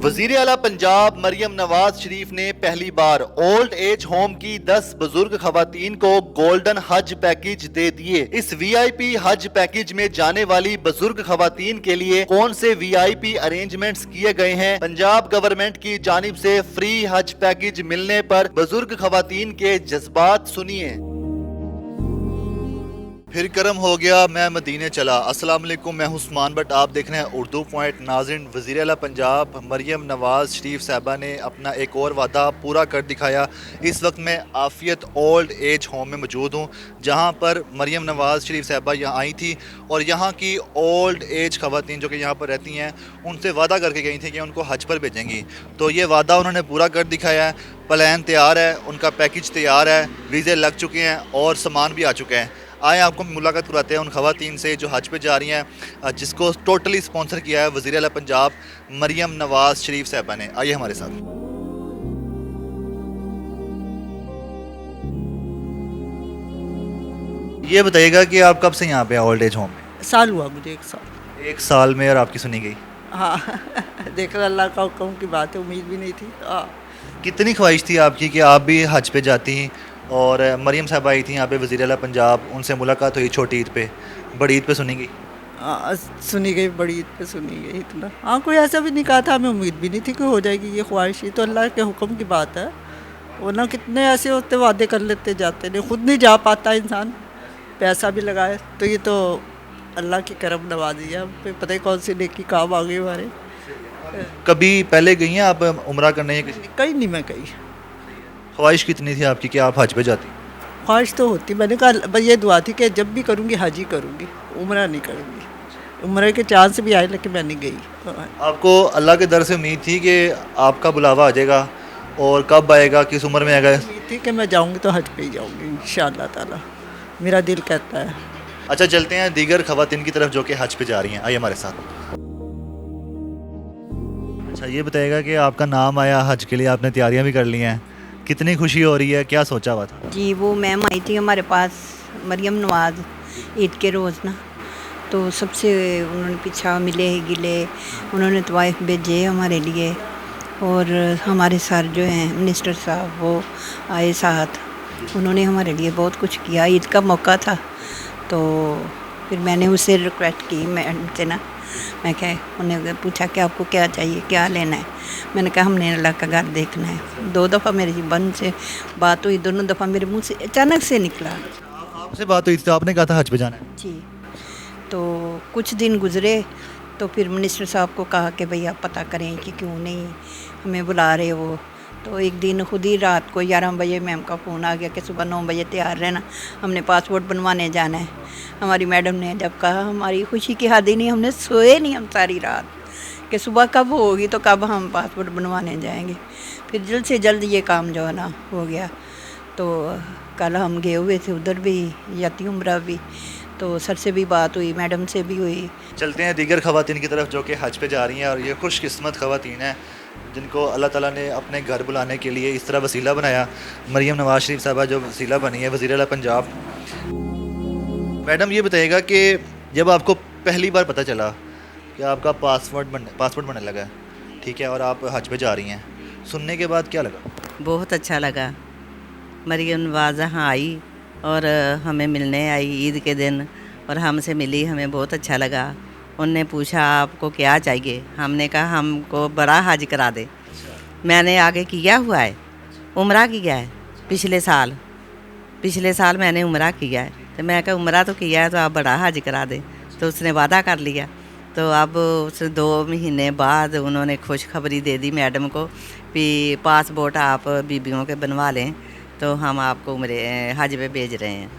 वजीर आला पंजाब मरियम नवाज शरीफ ने पहली बार ओल्ड एज होम की 10 बुजुर्ग खवातीन को गोल्डन हज पैकेज दे दिए। इस वीआईपी हज पैकेज में जाने वाली बुजुर्ग खवातीन के लिए कौन से वीआईपी अरेंजमेंट्स किए गए हैं? पंजाब गवर्नमेंट की जानिब से फ्री हज पैकेज मिलने पर बुजुर्ग खवातीन के जज्बात सुनिए। फिर करम हो गया, मैं मदीने चला। अस्सलाम वालेकुम, मैं उस्मान भट्ट, आप देख रहे हैं उर्दू पॉइंट। नाज़रीन, वज़ीर आला पंजाब मरियम नवाज शरीफ साहबा ने अपना एक और वादा पूरा कर दिखाया। इस वक्त मैं आफियत ओल्ड एज होम में मौजूद हूँ, जहाँ पर मरियम नवाज शरीफ साहबा यहाँ आई थी और यहाँ की ओल्ड एज खवातीन जो कि यहाँ पर रहती हैं उनसे वादा करके गई थी कि उनको हज पर भेजेंगी। तो ये वादा उन्होंने पूरा कर दिखाया है। प्लान तैयार है, उनका पैकेज तैयार है, वीज़े लग चुके हैं और सामान भी आ चुके हैं। आए आपको मुलाकात कराते हैं उन खवातीन से जो हज पे जा रही हैं, जिसको टोटली स्पॉन्सर किया है वज़ीर आला पंजाब मरियम नवाज शरीफ साहबा ने। आइए हमारे साथ। ये बताइएगा कि आप कब से यहाँ पे ओल्ड एज होम में? साल हुआ मुझे, 1 साल। 1 साल में, और आपकी सुनी गई? हाँ देख रहा, अल्लाह का हुक्म की बात है, उम्मीद भी नहीं थी। हाँ, कितनी ख्वाहिश थी आपकी कि आप भी हज पे जाती? और मरियम साहब आई थी यहाँ पे वज़ीर आला पंजाब, उनसे मुलाकात हुई छोटी ईद पे, बड़ी ईद पे सुनी गई? हाँ, सुनी गई, बड़ी ईद पे सुनी गई इतना। हाँ, कोई ऐसा भी नहीं कहा था, हमें उम्मीद भी नहीं थी कि हो जाएगी ये ख्वाहिश। ही तो अल्लाह के हुक्म की बात है, वरना कितने ऐसे होते वादे कर लेते जाते नहीं, खुद नहीं जा पाता इंसान, पैसा भी लगाए। तो ये तो अल्लाह की करम नवाजी है, हम पे पता ही कौन सी नेकी काम आ गई हमारे। कभी पहले गई हैं आप उम्रा करने या किसी? कहीं नहीं, मैं कहीं। ख्वाहिश कितनी थी आपकी कि आप हज पे जाती? ख्वाहिश तो होती, मैंने कहा बस ये दुआ थी कि जब भी करूँगी हज ही करूँगी, उम्रा नहीं करूँगी। उम्र के चांस भी आए लेकिन मैं नहीं गई। आपको अल्लाह के दर से उम्मीद थी कि आपका बुलावा आ जाएगा, और कब आएगा, किस उम्र में आएगा? उम्मीद थी कि मैं जाऊँगी तो हज पे ही जाऊँगी इंशाअल्लाह ताला, मेरा दिल कहता है। अच्छा, चलते हैं दीगर खवातीन की तरफ जो कि हज पे जा रही हैं। आइए हमारे साथ। अच्छा, ये बताइएगा कि आपका नाम आया हज के लिए, आपने तैयारियां भी कर ली हैं, कितनी खुशी हो रही है, क्या सोचा हुआ था? जी, वो मैम आई थी हमारे पास, मरियम नवाज, ईद के रोज़ ना, तो सबसे उन्होंने पीछा मिले गिले, उन्होंने तवाइफ भेजे हमारे लिए। और हमारे सर जो हैं मिनिस्टर साहब, वो आए साथ, उन्होंने हमारे लिए बहुत कुछ किया। ईद का मौका था तो फिर मैंने उससे रिक्वेस्ट की, मैडम से ना, मैं क्या, उन्हें पूछा कि आपको क्या चाहिए, क्या लेना है। मैंने कहा हमने अल्लाह का घर देखना है। 2 दफ़ा मेरी बहन से बात हुई, दोनों दफ़ा मेरे मुंह से अचानक से निकला। आपसे बात हुई थी तो आपने कहा था हज पे जाना है? जी, तो कुछ दिन गुज़रे तो फिर मिनिस्टर साहब को कहा कि भई आप पता करें कि क्यों नहीं हमें बुला रहे हो। तो एक दिन खुद ही रात को 11 बजे मैम का फ़ोन आ गया कि सुबह 9 बजे तैयार रहना, हमने पासपोर्ट बनवाने जाना है। हमारी मैडम ने जब कहा, हमारी खुशी की हद ही नहीं, हमने सोए नहीं हम सारी रात कि सुबह कब होगी तो कब हम पासपोर्ट बनवाने जाएंगे। फिर जल्द से जल्द ये काम जो है ना हो गया। तो कल हम गए हुए थे उधर भी, याती उम्रा भी, तो सर से भी बात हुई, मैडम से भी हुई। चलते हैं दीगर खवातीन की तरफ जो कि हज पे जा रही हैं, और ये खुशकिस्मत खवातीन हैं जिनको अल्लाह ताला ने अपने घर बुलाने के लिए इस तरह वसीला बनाया। मरियम नवाज शरीफ साहबा जो वसीला बनी है वज़ीर आला पंजाब। मैडम, ये बताइएगा कि जब आपको पहली बार पता चला कि आपका पासपोर्ट बनने लगा है, ठीक है, और आप हज पे जा रही हैं, सुनने के बाद क्या लगा? बहुत अच्छा लगा। मरियम नवाज यहाँ आई और हमें मिलने आई ईद के दिन, और हमसे मिली, हमें बहुत अच्छा लगा। उनने पूछा आपको क्या चाहिए, हमने कहा हमको बड़ा हज करा दे। मैंने आगे किया हुआ है, उम्रा किया है पिछले साल मैंने उम्रा किया है। तो मैं कहा उम्रा तो किया है तो आप बड़ा हज करा दे। तो उसने वादा कर लिया। तो अब उस 2 महीने बाद उन्होंने खुशखबरी दे दी मैडम को कि पासपोर्ट आप बीबियों के बनवा लें, तो हम आपको हज पे भेज रहे हैं।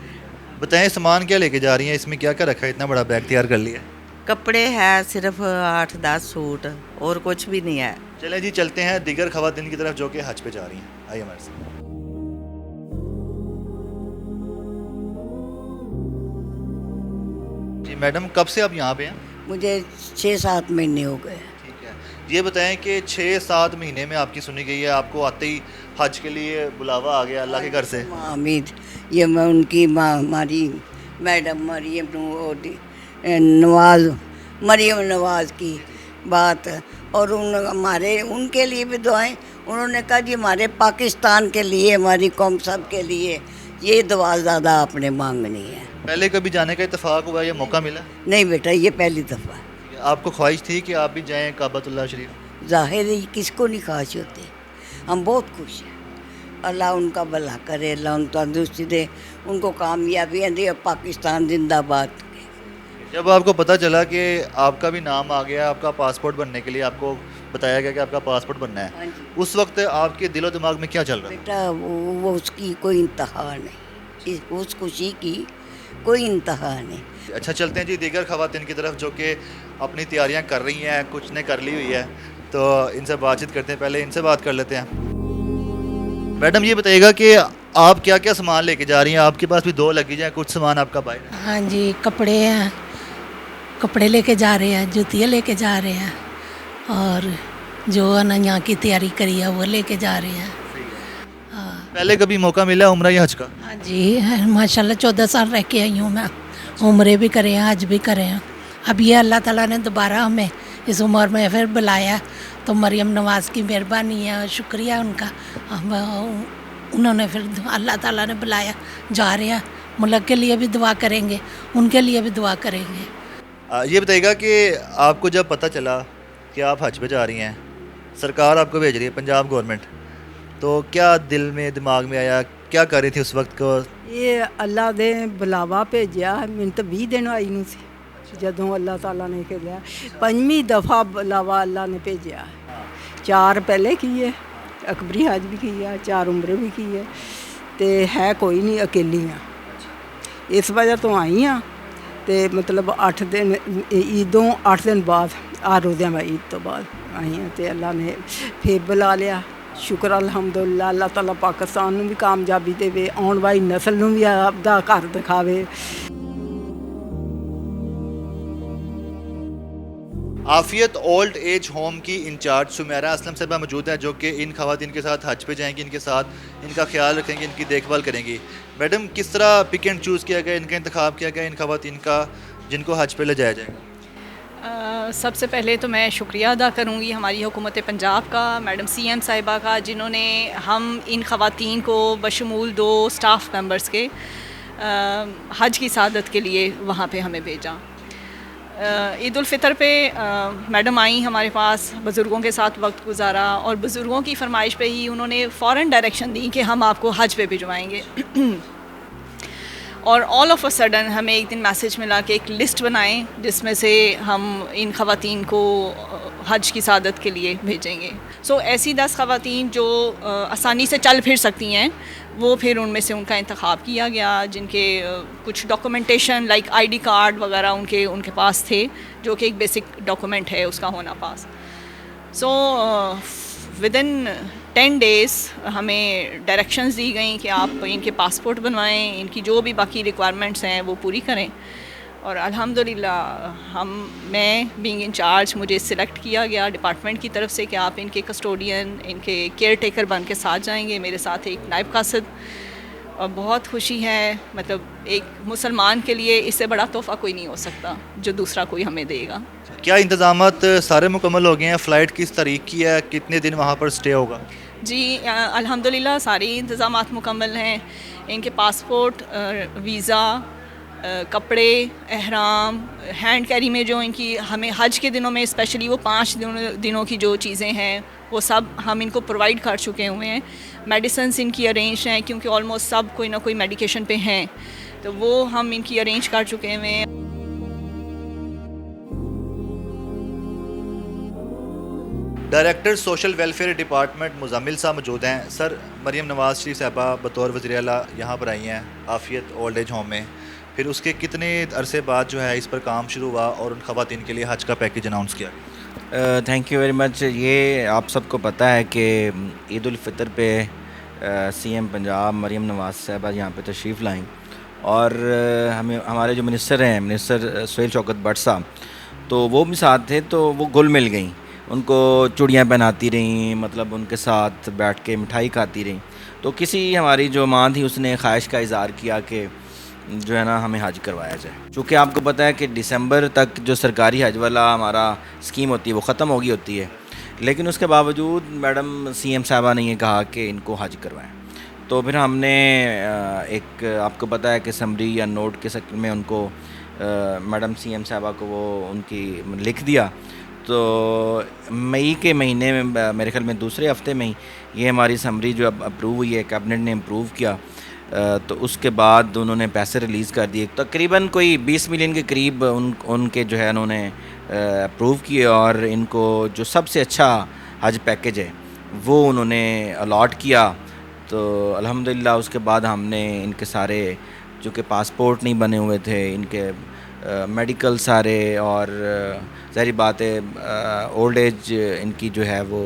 बताएं, सामान क्या लेके जा रही हैं, इसमें क्या क्या रखा है, इतना बड़ा बैग तैयार कर लिया? कपड़े हैं सिर्फ 8-10 सूट, और कुछ भी नहीं है। चलें जी, चलते हैं दीगर खवातीन की तरफ जो कि हज पे जा रही हैं। आइए हमारे साथ। जी मैडम, कब से आप यहाँ पे हैं? मुझे 6-7 महीने हो गए। ठीक है, ये बताएं कि 6-7 महीने में आपकी सुनी गई है, आपको आते ही हज के लिए बुलावा आ गया अल्लाह के घर से? माँ हामिद, ये मैं उनकी माँ, हमारी मैडम मरियम नवाज, मरियम नवाज की बात। और हमारे उनके लिए भी दुआएं। उन्होंने कहा जी हमारे पाकिस्तान के लिए, हमारी कौम सब के लिए ये दुआ ज़्यादा आपने मांगनी है। पहले कभी जाने का इत्तेफाक हुआ या मौका मिला? नहीं बेटा, ये पहली दफ़ा। आपको ख्वाहिश थी कि आप भी जाएं काबतुल्लाह शरीफ? ज़ाहिर है किसको नहीं ख्वाहिश होती। हम बहुत खुश हैं। अल्लाह उनका भला करे, अल्लाह उनको तंदुरुस्ती दे, उनको कामयाबी दे। पाकिस्तान जिंदाबाद। जब आपको पता चला कि आपका भी नाम आ गया, आपका पासपोर्ट बनने के लिए आपको बताया गया कि आपका पासपोर्ट बनना है, हाँ जी। उस वक्त आपके दिलो दिमाग में क्या चल रहा था? बेटा वो उसकी कोई इंतहा नहीं, उस खुशी की कोई इंतहा नहीं। अच्छा, चलते हैं जी दीगर खवातीन की तरफ जो कि अपनी तैयारियां कर रही हैं, कुछ ने कर ली हुई है, तो इनसे बातचीत करते हैं। पहले इनसे बात कर लेते हैं। मैडम ये बताइएगा कि आप क्या क्या सामान लेके जा रही हैं? आपके पास भी 2 लगेज हैं, कुछ सामान आपका बाहर है? हाँ जी, कपड़े हैं, कपड़े लेके जा रहे हैं, जूतियाँ लेके जा रहे हैं, और जो है ना यहाँ की तैयारी करी है वो लेके जा रहे हैं। पहले कभी मौका मिला उम्रा या हज का? हाँ जी, माशाल्लाह 14 साल रह के आई हूँ मैं। उम्रे भी करे हैं, हज भी करे हैं। अब ये अल्लाह ताला ने दोबारा हमें इस उम्र में फिर बुलाया, तो मरियम नवाज़ की मेहरबानी है, शुक्रिया उनका। उन्होंने फिर अल्लाह ताला ने बुलाया, जा रहे हैं। मुल्क के लिए भी दुआ करेंगे, उनके लिए भी दुआ करेंगे। ये बताइएगा कि आपको जब पता चला कि आप हज पे जा रही हैं, सरकार आपको भेज रही है, पंजाब गवर्नमेंट, तो क्या दिल में दिमाग में आया, क्या कर रही थी उस वक्त को? ये अल्लाह दे बुलावा भेजा। मैंने तो 20 दिन आई नूं सी जदों अल्लाह ताला ने खेलिया। 5वीं दफ़ा बुलावा अल्लाह ने भेजा। 4 पहले किए, अकबरी हज भी किया, 4 उम्रे भी किए, तो है कोई नहीं, अकेली हाँ। इस वजह तो आई हाँ। तो मतलब 8 दिन ईदों 8 दिन बाद, 8 रोज़ियां मैं ईद तो बाद आई हाँ। तो अल्लाह ने फिर बुला लिया। शुक्र अल्हम्दुलिल्लाह। अल्लाह ताला पाकिस्तान नूं भी कामयाबी देवे, आउण वाली नस्ल नूं भी आपदा घर दिखावे। आफियत ओल्ड एज होम की इंचार्ज सुमेरा असलम साहबा मौजूद हैं, जो कि इन खवातीन के साथ हज पे जाएंगी, इनके साथ इनका ख्याल रखेंगी, इनकी देखभाल करेंगी। मैडम, किस तरह पिक एंड चूज़ किया गया, इनका इंतखाब किया गया इन खवातीन का जिनको हज पे ले जाया जाएगा? सबसे पहले तो मैं शुक्रिया अदा करूँगी हमारी हुकूमत पंजाब का, मैडम CM साहिबा का, जिन्होंने हम इन खवातीन को बशमूल 2 स्टाफ मेंबर्स के हज की सादत के लिए वहाँ पे हमें भेजा। ईद उल फ़ितर पे मैडम आई हमारे पास, बुज़ुर्गों के साथ वक्त गुजारा, और बुज़ुर्गों की फरमाइश पे ही उन्होंने फ़ौरन डायरेक्शन दी कि हम आपको हज पे भिजवाएंगे। और ऑल ऑफ अ सडन हमें एक दिन मैसेज मिला कि एक लिस्ट बनाएं जिसमें से हम इन खवातीन को हज की सादत के लिए भेजेंगे। सो ऐसी 10 खवातीन जो आसानी से चल फिर सकती हैं, वो फिर उनमें से उनका इंतखाब किया गया, जिनके कुछ डॉक्यूमेंटेशन लाइक ID कार्ड वगैरह उनके पास थे, जो कि एक बेसिक डॉक्यूमेंट है उसका होना पास। सो विदिन 10 डेज़ हमें डायरेक्शंस दी गई कि आप इनके पासपोर्ट बनवाएं, इनकी जो भी बाकी रिक्वायरमेंट्स हैं वो पूरी करें। और अल्हम्दुलिल्लाह मैं बीइंग इंचार्ज, मुझे सिलेक्ट किया गया डिपार्टमेंट की तरफ से कि आप इनके कस्टोडियन, इनके केयर टेकर बन के साथ जाएंगे। मेरे साथ एक नायब कासिद, और बहुत खुशी है, मतलब एक मुसलमान के लिए इससे बड़ा तोहफ़ा कोई नहीं हो सकता जो दूसरा कोई हमें देगा। क्या इंतज़ामात सारे मुकम्मल हो गए हैं? फ़्लाइट किस तारीख की है? कितने दिन वहाँ पर स्टे होगा? जी अल्हम्दुलिल्लाह सारे इंतज़ामात मुकम्मल हैं। इनके पासपोर्ट, वीज़ा, कपड़े, एहराम, हैंड कैरी में जो इनकी हमें हज के दिनों में स्पेशली वो 5 दिनों की जो चीज़ें हैं वो सब हम इनको प्रोवाइड कर चुके हुए हैं। मेडिसिन्स इनकी अरेंज हैं, क्योंकि ऑलमोस्ट सब कोई ना कोई मेडिकेशन पे हैं, तो वो हम इनकी अरेंज कर चुके हुए हैं। Director social welfare department Muzammil साहब मौजूद हैं। सर, मरियम नवाज़ शरीफ साहबा बतौर वज़ीर आला यहाँ पर आई हैं आफियत ओल्ड एज होम में, फिर उसके कितने अरसे बाद जो है इस पर काम शुरू हुआ और उन खवातीन के लिए हज का पैकेज अनाउंस किया? Thank you very much. ये आप सबको पता है कि ईद उल फ़ितर पे CM पंजाब मरियम नवाज़ साहबा यहाँ पे तशरीफ़ लाईं, और हमारे जो मिनिस्टर हैं, मिनिस्टर सुहेल शौकत भट्ट साहब, तो वो भी साथ थे, तो वो घुल मिल गई, उनको चूड़ियाँ पहनाती रहीं, मतलब उनके साथ बैठ के मिठाई खाती रहीं। तो किसी हमारी जो माँ थी उसने ख्वाहिश का इज़हार किया कि जो है ना हमें हज करवाया जाए। चूँकि आपको पता है कि दिसंबर तक जो सरकारी हज वाला हमारा स्कीम होती है वो ख़त्म हो गई होती है, लेकिन उसके बावजूद मैडम सीएम साहबा ने ये कहा कि इनको हज करवाएं। तो फिर हमने एक आपको पता है कि समरी या नोट के शक्ल में उनको मैडम सीएम साहबा को वो उनकी लिख दिया। तो मई के महीने में मेरे ख्याल में दूसरे हफ्ते में ही ये हमारी समरी जो अब अप्रूव हुई है, कैबिनेट ने अप्रूव किया, तो उसके बाद उन्होंने पैसे रिलीज़ कर दिए। तकरीबन कोई 20 मिलियन के करीब उनके जो है उन्होंने अप्रूव किए और इनको जो सबसे अच्छा हज पैकेज है वो उन्होंने अलॉट किया। तो अल्हम्दुलिल्लाह उसके बाद हमने इनके सारे जो कि पासपोर्ट नहीं बने हुए थे, इनके मेडिकल सारे, और ज़ाहिर बात है ओल्ड एज इनकी जो है वो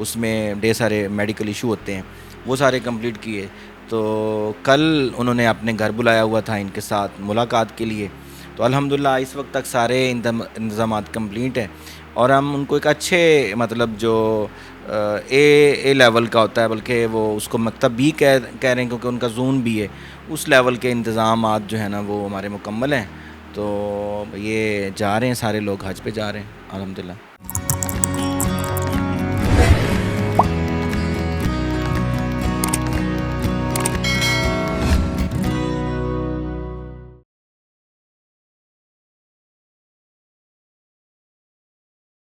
उसमें ढेर सारे मेडिकल इशू होते हैं, वो सारे कंप्लीट किए। तो कल उन्होंने अपने घर बुलाया हुआ था इनके साथ मुलाकात के लिए। तो अल्हम्दुलिल्लाह इस वक्त तक सारे इंतज़ामात कंप्लीट हैं और हम उनको एक अच्छे मतलब जो ए लेवल का होता है, बल्कि वो उसको मकतब भी कह रहे हैं क्योंकि उनका जून भी है, उस लेवल के इंतज़ामात जो है ना वो हमारे मुकम्मल हैं। तो ये जा रहे हैं, सारे लोग हज पे जा रहे हैं अल्हम्दुलिल्लाह।